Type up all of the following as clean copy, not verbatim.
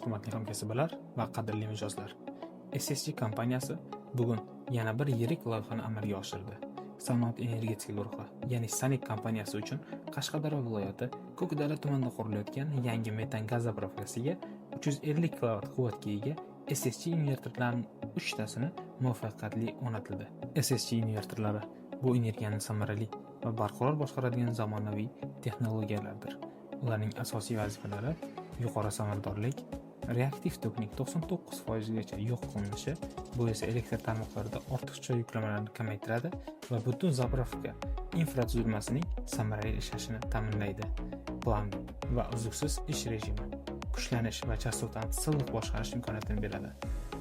hurmatli hamkasblar va qadrli mijozlar. SSG kompaniyasi bugun yana bir yirik loyihani amalga oshirdi. Sanoat energetika guruhi, ya'ni SANIC kompaniyasi uchun Qashqadaryo viloyati Ko'kdala tumanida qurilayotgan yangi metan gaz zapravkasiga 350 kW quvvatga ega SSG invertorlarining 3 tasini muvaffaqiyatli o'rnatildi. SSG invertorlari bu energiyani samarali va barqaror boshqaradigan zamonaviy texnologiyalardir. Ularning asosiy vazifalari yuqori samaradorlik, reaktiv tokning 99% gacha yo'q qilinishi, bu esa elektr tarmoqlarida ortiqcha yuklamalarni kamaytiradi va butun zapravka infratuzilmasining samarali ishlashini ta'minlaydi. Plan va uzluksiz ish rejimi, kuchlanish va chastotani silliq boshqarish imkoniyatini beradi.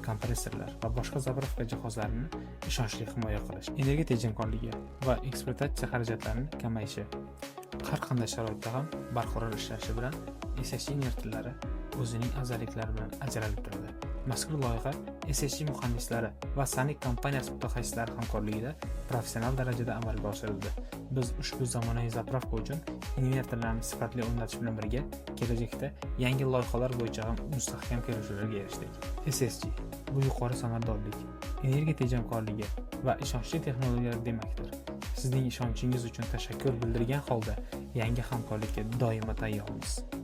Kompressorlar va boshqa zapravka jihozlarini ishonchli himoya qilish, energiya tejamkorligi va ekspluatatsiya xarajatlarini kamayishi, har qanday sharoitda ham barqaror ishlashi bilan SSG invertorlari o'zining afzalliklari bilan ajralib turadi. Mazkur loyiha SSG muhandislari va SANIC kompaniyasi mutaxassislari hamkorligida professional darajada amalga oshirildi. Biz ushbu zamonaviy zapravka uchun invertorlarni sifatli o'rnatish bilan birga kelajakda yangi loyihalar bo'yicha ham mustahkam kelishuvlarga erishdik. SSG bu yuqori samaradorlik, energiya tejamkorligi va ishonchli texnologiyalar demakdir. Sizning ishonchingiz uchun tashakkur bildirgan holda yangi hamkorlikka doimo tayyormiz.